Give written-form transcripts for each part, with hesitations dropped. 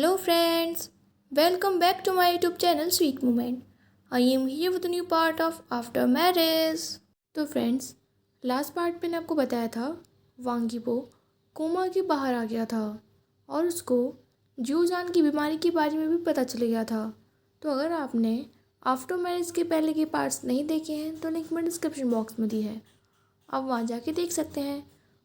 Hello friends, welcome back to my YouTube channel Sweet Moment. I am here with a new part of After Marriage. तो friends, last part में मैंने आपको बताया था वांगीबो coma के बाहर आ गया था और उसको जियोजान की बीमारी के बारे में भी पता चल गया था। तो अगर आपने आफ्टर मैरिज के पहले के पार्ट्स नहीं देखे हैं तो लिंक मैं डिस्क्रिप्शन बॉक्स में दी है, आप वहाँ जाके देख सकते हैं।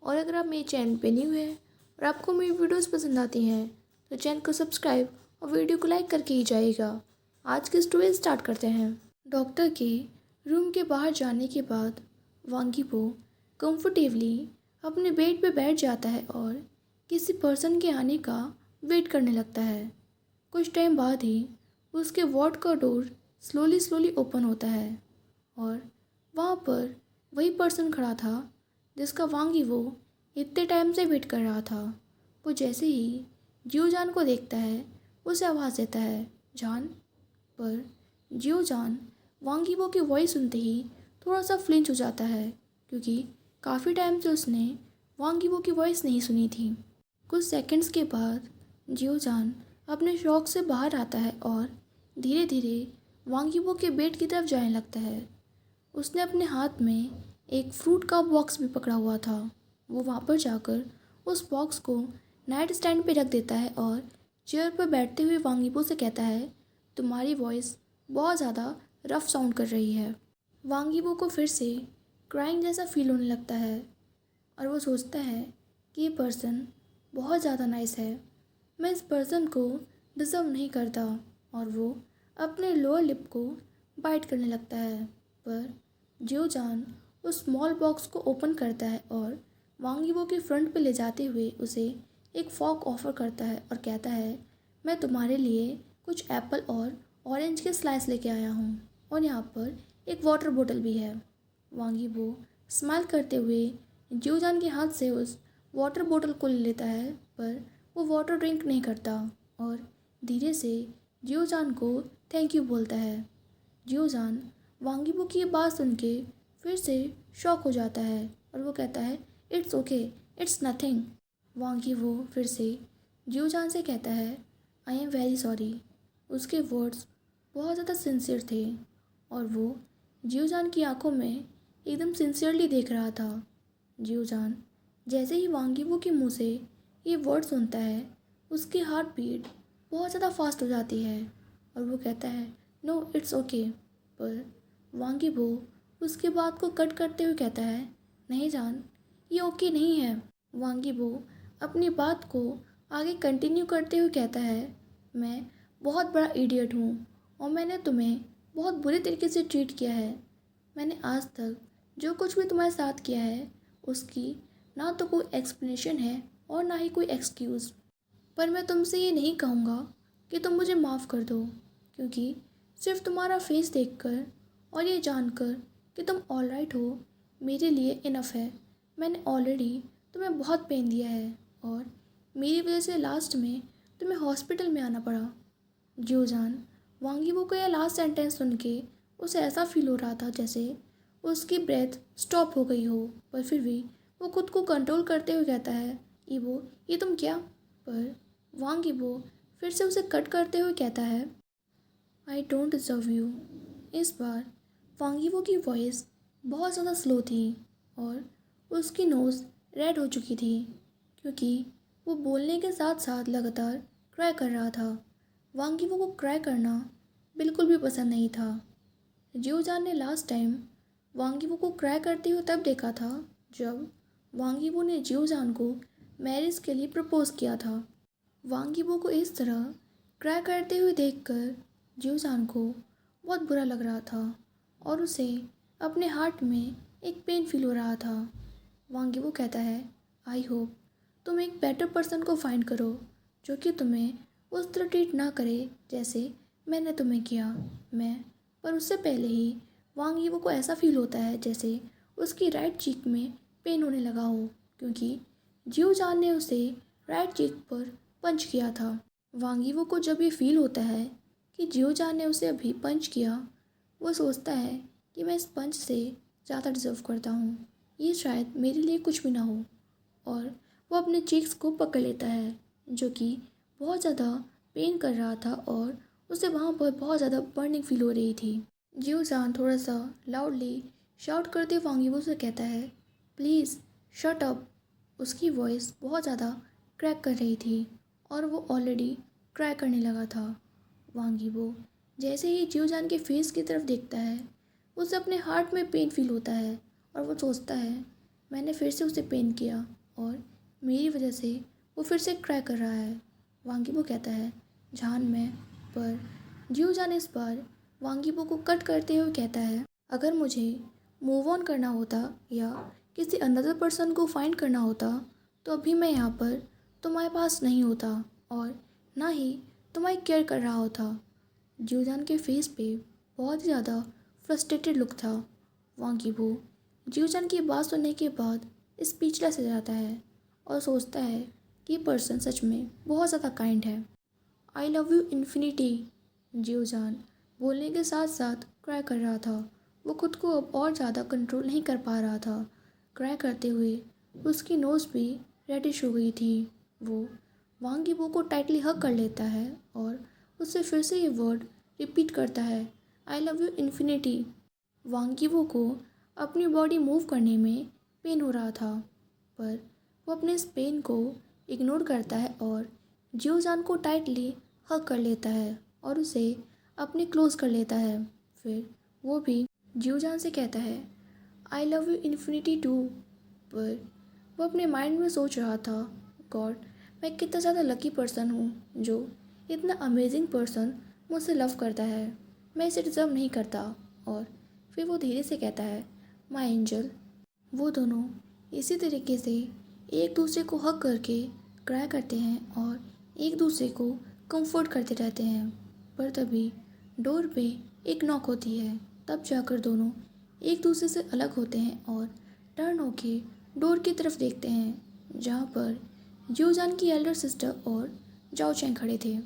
और अगर आप मेरे चैनल पे न्यू हैं और आपको मेरी वीडियोस पसंद आती हैं तो चैनल को सब्सक्राइब और वीडियो को लाइक करके ही जाइएगा। आज की स्टोरी स्टार्ट करते हैं। डॉक्टर के रूम के बाहर जाने के बाद वांगीबो कंफर्टेबली अपने बेड पे बैठ जाता है और किसी पर्सन के आने का वेट करने लगता है। कुछ टाइम बाद ही उसके वार्ड का डोर स्लोली ओपन होता है और वहाँ पर वही पर्सन खड़ा था जिसका वांगीबो इतने टाइम से वेट कर रहा था। वो जैसे ही जियोजान को देखता है उसे आवाज़ देता है, जान। पर जियोजान वांगीबो की वॉइस सुनते ही थोड़ा सा फ्लिंच हो जाता है क्योंकि काफ़ी टाइम से उसने वांगीबो की वॉइस नहीं सुनी थी। कुछ सेकंड्स के बाद जियोजान अपने शौक से बाहर आता है और धीरे धीरे वांगीबो के बेड की तरफ जाने लगता है। उसने अपने हाथ में एक फ्रूट का बॉक्स भी पकड़ा हुआ था। वो वहाँ पर जाकर उस बॉक्स को नाइट स्टैंड पे रख देता है और चेयर पर बैठते हुए वांगीबो से कहता है, तुम्हारी वॉइस बहुत ज़्यादा रफ साउंड कर रही है। वांगीबो को फिर से क्राइंग जैसा फील होने लगता है और वो सोचता है कि ये पर्सन बहुत ज़्यादा नाइस है, मैं इस पर्सन को डिज़र्व नहीं करता। और वो अपने लोअर लिप को बाइट करने लगता है। पर जियोजान उस स्मॉल बॉक्स को ओपन करता है और वांगीबो के फ्रंट पे ले जाते हुए उसे एक फॉक ऑफ़र करता है और कहता है, मैं तुम्हारे लिए कुछ एप्पल और ऑरेंज के स्लाइस लेके आया हूँ और यहाँ पर एक वाटर बोतल भी है। वांगीबो स्माइल करते हुए जियोजान के हाथ से उस वाटर बोतल को ले लेता है, पर वो वाटर ड्रिंक नहीं करता और धीरे से जियोजान को थैंक यू बोलता है। जियोजान वांगीबो की ये बात सुन के फिर से शॉक हो जाता है और वो कहता है, इट्स ओके, इट्स नथिंग। वांगीबो फिर से जियोजान से कहता है, आई एम वेरी सॉरी। उसके वर्ड्स बहुत ज़्यादा सिंसियर थे और वो जियोजान की आंखों में एकदम सिंसियरली देख रहा था। जियोजान जैसे ही वांगीबो के मुंह से ये वर्ड सुनता है उसकी हार्ट बीट बहुत ज़्यादा फास्ट हो जाती है और वो कहता है, नो इट्स ओके। पर वांगीबो उसके बात को कट करते हुए कहता है, नहीं जान, ये ओके नहीं है। वांगीबो अपनी बात को आगे कंटिन्यू करते हुए कहता है, मैं बहुत बड़ा इडियट हूँ और मैंने तुम्हें बहुत बुरे तरीके से ट्रीट किया है। मैंने आज तक जो कुछ भी तुम्हारे साथ किया है उसकी ना तो कोई एक्सप्लेनेशन है और ना ही कोई एक्सक्यूज़। पर मैं तुमसे ये नहीं कहूँगा कि तुम मुझे माफ़ कर दो, क्योंकि सिर्फ तुम्हारा फेस देखकर और ये जानकर कि तुम ऑलराइट हो मेरे लिए इनफ है। मैंने ऑलरेडी तुम्हें बहुत पेन दिया है और मेरी वजह से लास्ट में तुम्हें हॉस्पिटल में आना पड़ा। जियोजान वांगीबो का यह लास्ट सेंटेंस सुन के उसे ऐसा फील हो रहा था जैसे उसकी ब्रेथ स्टॉप हो गई हो, पर फिर भी वो खुद को कंट्रोल करते हुए कहता है, ईबो ये तुम क्या। पर वांगीबो फिर से उसे कट करते हुए कहता है, आई डोंट डिज़र्व यू। इस बार वांगीबो की वॉइस बहुत ज़्यादा स्लो थी और उसकी नोज़ रेड हो चुकी थी क्योंकि वो बोलने के साथ साथ लगातार क्राई कर रहा था। वांगीबो को क्राई करना बिल्कुल भी पसंद नहीं था। जियोजान ने लास्ट टाइम वांगीबो को क्राई करते हुए तब देखा था जब वांगीबो ने जियोजान को मैरिज के लिए प्रपोज किया था। वांगीबो को इस तरह क्राई करते हुए देखकर जियोजान को बहुत बुरा लग रहा था और उसे अपने हार्ट में एक पेन फील हो रहा था। वांगीबो कहता है, आई होप तुम एक बेटर पर्सन को फाइंड करो जो कि तुम्हें उस तरह ट्रीट ना करे जैसे मैंने तुम्हें किया। पर उससे पहले ही वांगीबो को ऐसा फील होता है जैसे उसकी राइट चीक में पेन होने लगा हो क्योंकि जियोजान ने उसे राइट चीक पर पंच किया था। वांगीबो को जब ये फील होता है कि जियोजान ने उसे अभी पंच किया, वो सोचता है कि मैं इस पंच से ज़्यादा डिज़र्व करता हूँ, ये शायद मेरे लिए कुछ भी ना हो। और वो अपने चीक्स को पकड़ लेता है जो कि बहुत ज़्यादा पेन कर रहा था और उसे वहाँ पर बहुत ज़्यादा बर्निंग फील हो रही थी। जियोजान थोड़ा सा लाउडली शाउट करते हुए वांग यीबो से कहता है, प्लीज़ शट अप। उसकी वॉइस बहुत ज़्यादा क्रैक कर रही थी और वो ऑलरेडी क्राई करने लगा था। वांग यीबो जैसे ही जियोजान के फेस की तरफ देखता है, उसे अपने हार्ट में पेन फील होता है और वो सोचता है, मैंने फिर से उसे पेन किया और मेरी वजह से वो फिर से क्राई कर रहा है। वांग यीबो कहता है, जान में। पर जियोजान इस बार वांग यीबो को कट करते हुए कहता है, अगर मुझे मूव ऑन करना होता या किसी अनदर पर्सन को फाइंड करना होता तो अभी मैं यहाँ पर तुम्हारे पास नहीं होता और ना ही तुम्हारी केयर कर रहा होता। जियोजान के फेस पे बहुत ही ज़्यादा फ्रस्ट्रेटेड लुक था। वांग यीबो जियोजान की बात सुनने के बाद स्पीचलेस हो जाता है और सोचता है कि ये पर्सन सच में बहुत ज़्यादा काइंड है। I love you infinity. जियोजान बोलने के साथ साथ क्राई कर रहा था। वो खुद को अब और ज़्यादा कंट्रोल नहीं कर पा रहा था। क्राई करते हुए उसकी नोज़ भी रेडिश हो गई थी। वो वांग यीबो को टाइटली हग कर लेता है और उससे फिर से ये वर्ड रिपीट करता है, आई लव यू इन्फिनिटी। वांग यीबो को अपनी बॉडी मूव करने में पेन हो रहा था, पर वो अपने इस पेन को इग्नोर करता है और जियोजान को टाइटली हग कर लेता है और उसे अपने क्लोज कर लेता है। फिर वो भी जियोजान से कहता है, I love you infinity too. पर वो अपने माइंड में सोच रहा था, गॉड, मैं कितना ज़्यादा लकी पर्सन हूँ जो इतना अमेजिंग पर्सन मुझसे लव करता है। मैं इसे डिज़र्व नहीं करता। और फिर वो धीरे से कहता है, माय एंजल। वो दोनों इसी तरीके से एक दूसरे को हग करके क्राई करते हैं और एक दूसरे को कंफर्ट करते रहते हैं। पर तभी डोर पे एक नॉक होती है। तब जाकर दोनों एक दूसरे से अलग होते हैं और टर्न होके डोर की तरफ देखते हैं, जहाँ पर जियोजान की एल्डर सिस्टर और जाओ चैंग खड़े थे।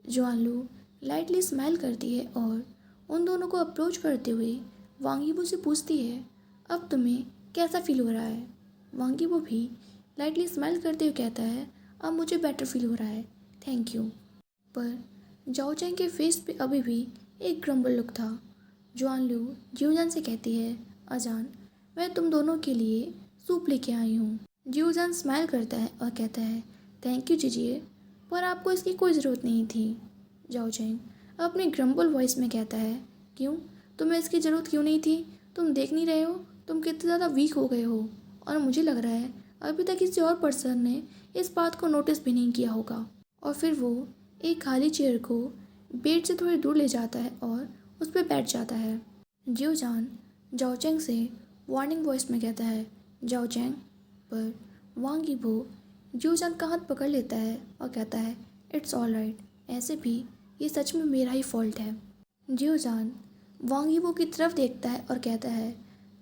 जुआनलू लाइटली स्माइल करती है और उन दोनों को अप्रोच करते हुए वांग यीबो से पूछती है, अब तुम्हें कैसा फील हो रहा है। वांग यीबो भी लाइटली स्माइल करते हुए कहता है, अब मुझे बेटर फील हो रहा है, थैंक यू। पर जाओ चैंग के फेस पे अभी भी एक ग्रम्बल लुक था। जुआनलू जियोजान से कहती है, अजान, मैं तुम दोनों के लिए सूप लेके आई हूँ। जियोजान स्माइल करता है और कहता है, थैंक यू जीजिए, पर आपको इसकी कोई ज़रूरत नहीं थी। जाओ चैंग अपने ग्रम्बल वॉइस में कहता है, क्यों, तुम्हें इसकी ज़रूरत क्यों नहीं थी। तुम देख नहीं रहे हो तुम कितने ज़्यादा वीक हो गए हो और मुझे लग रहा है अभी तक किसी और पर्सन ने इस बात को नोटिस भी नहीं किया होगा। और फिर वो एक खाली चेयर को बेड से थोड़ी दूर ले जाता है और उस पर बैठ जाता है। जियोजान जाओ चैंग से वार्निंग वॉइस में कहता है, जाओ चैंग। पर वांग यीबो जियोजान का हाथ पकड़ लेता है और कहता है, इट्स ऑल राइट, ऐसे भी ये सच में मेरा ही फॉल्ट है। जियोजान वांग यीबो की तरफ देखता है और कहता है,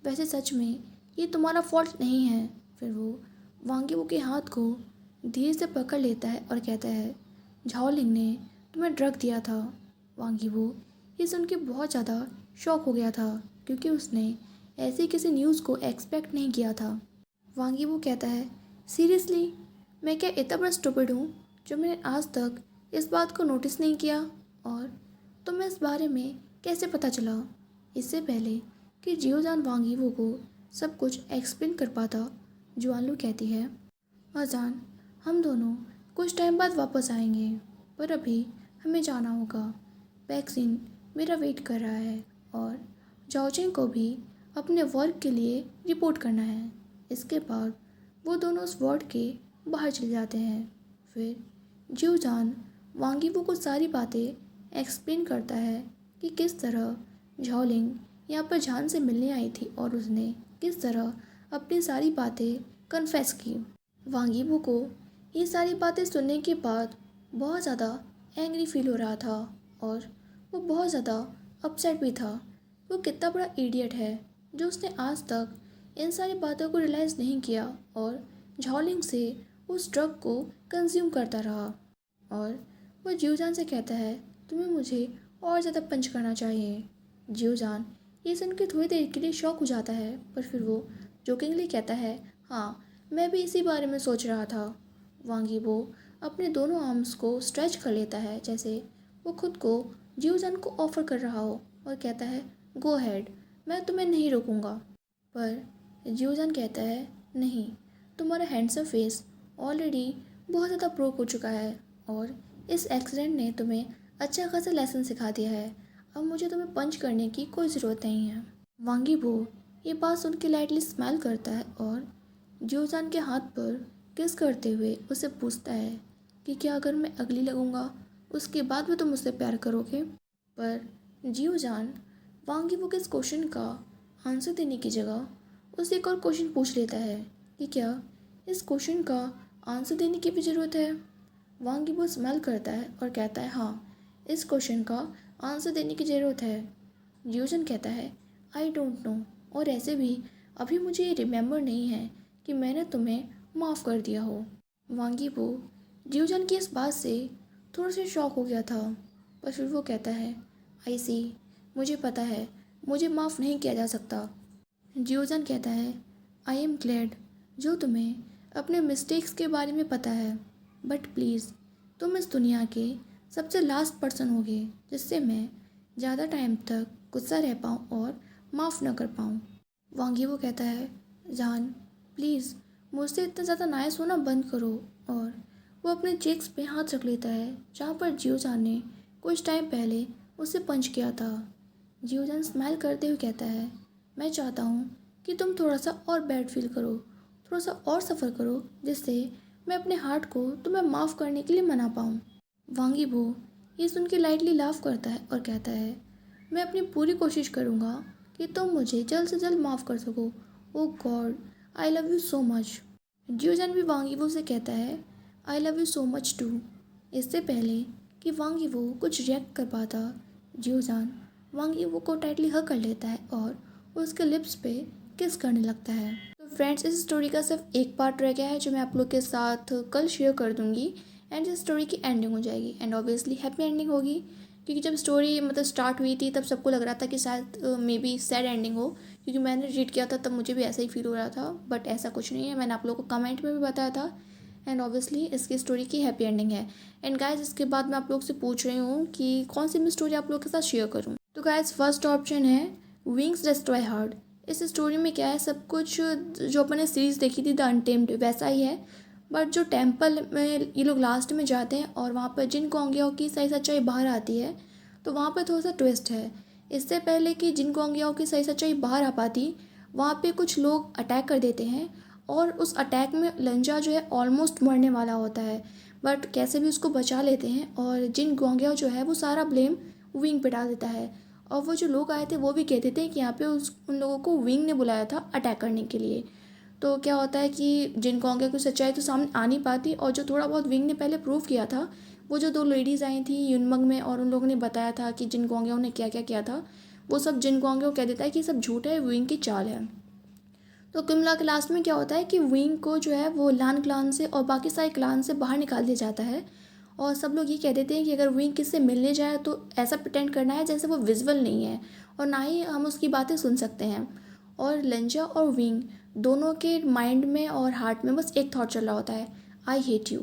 वैसे सच में ये तुम्हारा फॉल्ट नहीं है। फिर वो वांग यीबो के हाथ को धीरे से पकड़ लेता है और कहता है, झाओलिंग ने तुम्हें ड्रग दिया था। वांग यीबो ये सुन के बहुत ज़्यादा शॉक हो गया था क्योंकि उसने ऐसी किसी न्यूज़ को एक्सपेक्ट नहीं किया था। वांग यीबो कहता है, सीरियसली, मैं क्या इतना बड़ा स्टूपिड हूँ जो मैंने आज तक इस बात को नोटिस नहीं किया। और तुम्हें इस बारे में कैसे पता चला। इससे पहले कि जियोजान वांग यीबो को सब कुछ एक्सप्लेन कर पाता, जुआनलू कहती है, अजान, हम दोनों कुछ टाइम बाद वापस आएंगे, पर अभी हमें जाना होगा। वैक्सीन मेरा वेट कर रहा है और जाओचेंग को भी अपने वर्क के लिए रिपोर्ट करना है। इसके बाद वो दोनों उस वार्ड के बाहर चले जाते हैं। फिर जियोजान वांग यीबो को सारी बातें एक्सप्लेन करता है कि किस तरह झाओलिंग यहाँ पर जान से मिलने आई थी और उसने किस तरह अपनी सारी बातें कन्फेस की। वांग यीबो को ये सारी बातें सुनने के बाद बहुत ज़्यादा एंग्री फील हो रहा था और वो बहुत ज़्यादा अपसेट भी था। वो कितना बड़ा इडियट है जो उसने आज तक इन सारी बातों को रियलाइज़ नहीं किया और झाओलिंग से उस ड्रग को कंज्यूम करता रहा। और वो जियोजान से कहता है, तुम्हें मुझे और ज़्यादा पंच करना चाहिए। जियोजान ये सुन के थोड़ी देर के लिए शॉक हो जाता है, पर फिर वो जोकिंगली कहता है, हाँ, मैं भी इसी बारे में सोच रहा था। वांग यीबो अपने दोनों आर्म्स को स्ट्रेच कर लेता है, जैसे वो खुद को जियोजान को ऑफर कर रहा हो, और कहता है गो हैड, मैं तुम्हें नहीं रोकूंगा। पर जियोजान कहता है नहीं, तुम्हारा हैंडसम फेस ऑलरेडी बहुत ज़्यादा ब्रोक हो चुका है और इस एक्सीडेंट ने तुम्हें अच्छा खासा लेसन सिखा दिया है। अब मुझे तुम्हें पंच करने की कोई ज़रूरत नहीं है। वांगी बो ये बात सुन के लाइटली स्माइल करता है और जियोजान के हाथ पर किस करते हुए उसे पूछता है कि क्या अगर मैं अगली लगूंगा उसके बाद भी तुम मुझसे प्यार करोगे। पर जियोजान वांगी बो के इस क्वेश्चन का आंसर देने की जगह उससे एक और क्वेश्चन पूछ लेता है कि क्या इस क्वेश्चन का आंसर देने की भी ज़रूरत है। वांगी बो स्माइल करता है और कहता है हाँ, इस क्वेश्चन का आंसर देने की ज़रूरत है। जियोजान कहता है आई डोंट नो, और ऐसे भी अभी मुझे ये रिमेंबर नहीं है कि मैंने तुम्हें माफ़ कर दिया हो। वांगी बो जियोजान की इस बात से थोड़ा सा शॉक हो गया था, पर फिर वो कहता है आई सी, मुझे पता है मुझे माफ़ नहीं किया जा सकता। जियोजान कहता है आई एम ग्लैड जो तुम्हें अपने मिस्टेक्स के बारे में पता है, बट प्लीज़ तुम इस दुनिया के सबसे लास्ट पर्सन होगे जिससे मैं ज़्यादा टाइम तक गुस्सा रह पाऊँ और माफ़ न कर पाऊँ। वांगी वो कहता है जान प्लीज़ मुझसे इतना ज़्यादा नायस होना बंद करो, और वो अपने चेक्स पे हाथ रख लेता है जहाँ पर जियोजान ने कुछ टाइम पहले उसे पंच किया था। जियोजान स्माइल करते हुए कहता है मैं चाहता हूँ कि तुम थोड़ा सा और बैड फील करो, थोड़ा सा और सफ़र करो, जिससे मैं अपने हार्ट को तुम्हें माफ़ करने के लिए मना पाऊँ। वांगी बो ये सुन के लाइटली लाफ करता है और कहता है मैं अपनी पूरी कोशिश करूँगा कि तुम मुझे जल्द से जल्द माफ़ कर सको। Oh God, I love you so much. जियोजान भी वांगी बो से कहता है I love you so much too. इससे पहले कि वांगी बो कुछ रिएक्ट कर पाता, जियोजान वांगी बो को टाइटली हग कर लेता है और उसके लिप्स पे किस करने लगता है। तो फ्रेंड्स, इस स्टोरी का सिर्फ एक पार्ट रह गया है जो मैं आप लोग के साथ कल शेयर कर दूंगी, एंड इस स्टोरी की एंडिंग हो जाएगी, एंड ऑब्वियसली हैप्पी एंडिंग होगी, क्योंकि जब स्टोरी मतलब स्टार्ट हुई थी तब सबको लग रहा था कि शायद मे बी सैड एंडिंग हो, क्योंकि मैंने रीड किया था तब मुझे भी ऐसा ही फील हो रहा था, बट ऐसा कुछ नहीं है, मैंने आप लोगों को कमेंट में भी बताया था, एंड ऑब्वियसली इसकी स्टोरी की हैप्पी एंडिंग है। एंड गाइज इसके बाद मैं आप लोग से पूछ रही हूँ कि कौन सी मैं स्टोरी आप लोग के साथ शेयर करूँ। तो गाइज फर्स्ट ऑप्शन है विंग्स डिस्ट्रॉय हार्ट। इस स्टोरी में क्या है, सब कुछ जो अपने सीरीज़ देखी थी द अनटेम्ड वैसा ही है, बट जो टेम्पल में ये लोग लास्ट में जाते हैं और वहाँ पर जिन कोंगियाओं की सही सच्चाई बाहर आती है, तो वहाँ पर थोड़ा सा ट्विस्ट है। इससे पहले कि जिन कोंगियाओं की सही सच्चाई बाहर आ पाती, वहाँ पे कुछ लोग अटैक कर देते हैं, और उस अटैक में लंजा जो है ऑलमोस्ट मरने वाला होता है, बट कैसे भी उसको बचा लेते हैं, और जिन गोंगिया जो है वो सारा ब्लेम विंग पे डाल देता है। और वो जो लोग आए थे वो भी कहते थे कि यहाँ पे उन लोगों को विंग ने बुलाया था अटैक करने के लिए। तो क्या होता है कि जिन कोंगिया की सच्चाई तो सामने आ नहीं पाती, और जो थोड़ा बहुत विंग ने पहले प्रूव किया था, वो जो दो लेडीज़ आई थी युनमंग में, और उन लोगों ने बताया था कि जिन गोंगियाओं ने क्या क्या किया था, वो सब जिन गोंगियाओं कह देता है कि सब झूठ है, विंग की चाल है। तो कुल मिला के लास्ट में क्या होता है कि विंग को जो है वो लान क्लान से और बाकी सारे क्लान से बाहर निकाल दिया जाता है, और सब लोग ये कह देते हैं कि अगर विंग किससे मिलने जाए तो ऐसा प्रिटेंड करना है जैसे वो विजुअल नहीं है, और ना ही हम उसकी बातें सुन सकते हैं। और लंजा और विंग दोनों के माइंड में और हार्ट में बस एक थॉट चल रहा होता है, आई हेट यू।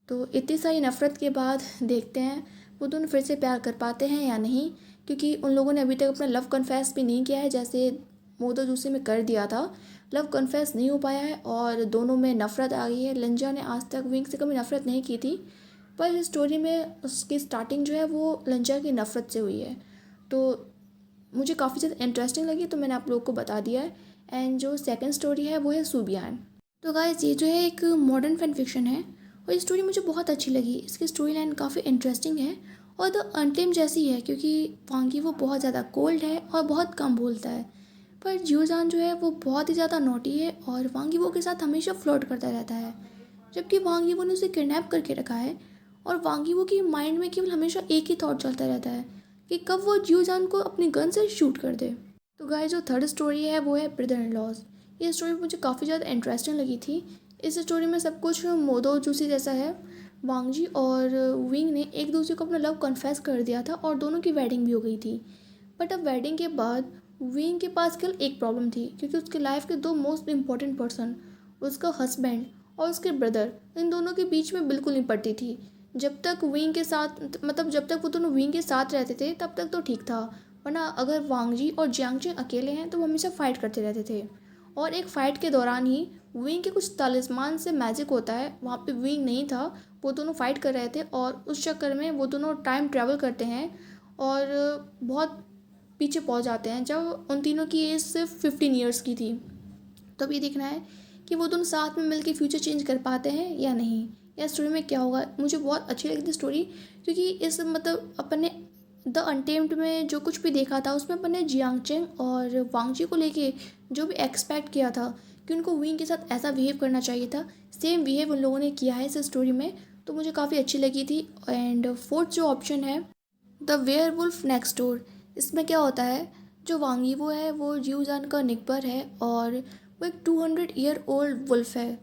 तो इतनी सारी नफ़रत के बाद देखते हैं वो दोनों फिर से प्यार कर पाते हैं या नहीं, क्योंकि उन लोगों ने अभी तक अपना लव कन्फेस भी नहीं किया है, जैसे मोदो जूसी में कर दिया था। लव कन्फेस नहीं हो पाया है और दोनों में नफ़रत आ गई है। लंजा ने आज तक विंग से कभी नफ़रत नहीं की थी, पर इस स्टोरी में उसकी स्टार्टिंग जो है वो लंजा की नफ़रत से हुई है। तो मुझे काफ़ी ज़्यादा इंटरेस्टिंग लगी, तो मैंने आप लोगों को बता दिया है। एंड जो सेकंड स्टोरी है वो है सूबियान। तो गाइस ये जो है एक मॉडर्न फैन फिक्शन है, और ये स्टोरी मुझे बहुत अच्छी लगी। इसकी स्टोरी लाइन काफ़ी इंटरेस्टिंग है और द अनटेम जैसी है, क्योंकि वांगी वो बहुत ज़्यादा कोल्ड है और बहुत कम बोलता है, पर जियोजान जो है वो बहुत ही ज़्यादा नोटी है और वांगी वो के साथ हमेशा फ्लर्ट करता रहता है, जबकि वांगी वो ने उसे किडनैप करके रखा है, और वांगी वो की माइंड में केवल हमेशा एक ही थॉट चलता रहता है कि कब वो जियोजान को अपनी गन से शूट कर दे। तो गाइस जो थर्ड स्टोरी है वो है ब्रदर इन लॉज। ये स्टोरी मुझे काफ़ी ज़्यादा इंटरेस्टिंग लगी थी। इस स्टोरी में सब कुछ मोदो जूसी जैसा है। वांगजी और विंग ने एक दूसरे को अपना लव कन्फेस कर दिया था और दोनों की वेडिंग भी हो गई थी, बट अब वेडिंग के बाद विंग के पास केवल एक प्रॉब्लम थी, क्योंकि उसके लाइफ के दो मोस्ट इम्पॉर्टेंट पर्सन, उसका हस्बैंड और उसके ब्रदर, इन दोनों के बीच में बिल्कुल नहीं पड़ती थी। जब तक विंग के साथ मतलब जब तक वो दोनों विंग के साथ रहते थे तब तक तो ठीक था, वरना अगर वांगजी और जियांगचेन अकेले हैं तो वो हमेशा फ़ाइट करते रहते थे। और एक फ़ाइट के दौरान ही विंग के कुछ तलिस्मान से मैजिक होता है, वहाँ पे विंग नहीं था, वो दोनों फ़ाइट कर रहे थे और उस चक्कर में वो दोनों टाइम ट्रैवल करते हैं और बहुत पीछे पहुँच जाते हैं जब उन तीनों की एज सिर्फ 15 ईयर्स की थी। तो अब ये देखना है कि वो दोनों साथ में मिलकर फ्यूचर चेंज कर पाते हैं या नहीं, या स्टोरी में क्या होगा। मुझे बहुत अच्छी लगी थी स्टोरी, क्योंकि इस मतलब अपन ने द अनटेम्ड में जो कुछ भी देखा था उसमें अपन ने जियांगचेंग और वांगजी को लेके जो भी एक्सपेक्ट किया था कि उनको विंग के साथ ऐसा बिहेव करना चाहिए था, सेम बिहेव उन लोगों ने किया है इस स्टोरी में। तो मुझे काफ़ी अच्छी लगी थी। एंड फोर्थ जो ऑप्शन है, the werewolf next door, इसमें क्या होता है, जो वांगी वो है वो जीवजान का निकबर है और वो एक 200 ईयर ओल्ड वुल्फ है।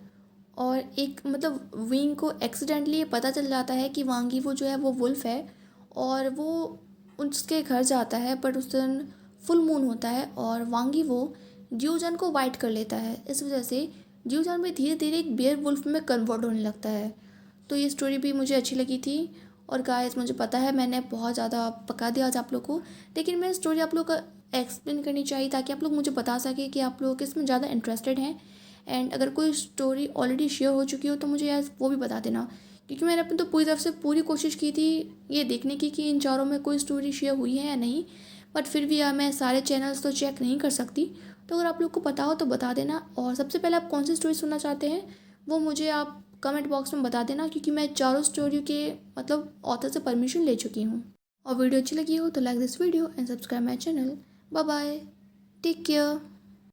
और एक मतलब विंग को एक्सीडेंटली ये पता चल जाता है कि वांगी वो जो है वो वुल्फ है, और वो उसके घर जाता है, बट उस दिन फुल मून होता है और वांगी वो जीवजान को वाइट कर लेता है। इस वजह से जीवजान भी धीरे धीरे एक बेयर वुल्फ में कन्वर्ट होने लगता है। तो ये स्टोरी भी मुझे अच्छी लगी थी। और गाइस, मुझे पता है मैंने बहुत ज़्यादा पका दिया आज आप लोग को, लेकिन मैं स्टोरी आप लोग का एक्सप्लेन करनी चाहिए ताकि आप लोग मुझे बता सकें कि आप लोग किस में ज़्यादा इंटरेस्टेड हैं। एंड अगर कोई स्टोरी ऑलरेडी शेयर हो चुकी हो तो मुझे यार वो भी बता देना, क्योंकि मैंने अपनी तो पूरी तरफ से पूरी कोशिश की थी ये देखने की कि इन चारों में कोई स्टोरी शेयर हुई है या नहीं। बट फिर भी यार मैं सारे चैनल्स तो चेक नहीं कर सकती। तो अगर आप लोग को पता हो तो बता देना। और सबसे पहले आप कौन सी स्टोरी सुनना चाहते हैं वो मुझे आप कमेंट बॉक्स में बता देना, क्योंकि मैं चारों स्टोरी के मतलब ऑथर से परमिशन ले चुकी हूँ। और वीडियो अच्छी लगी हो तो like this video and subscribe my channel. Bye bye, take care.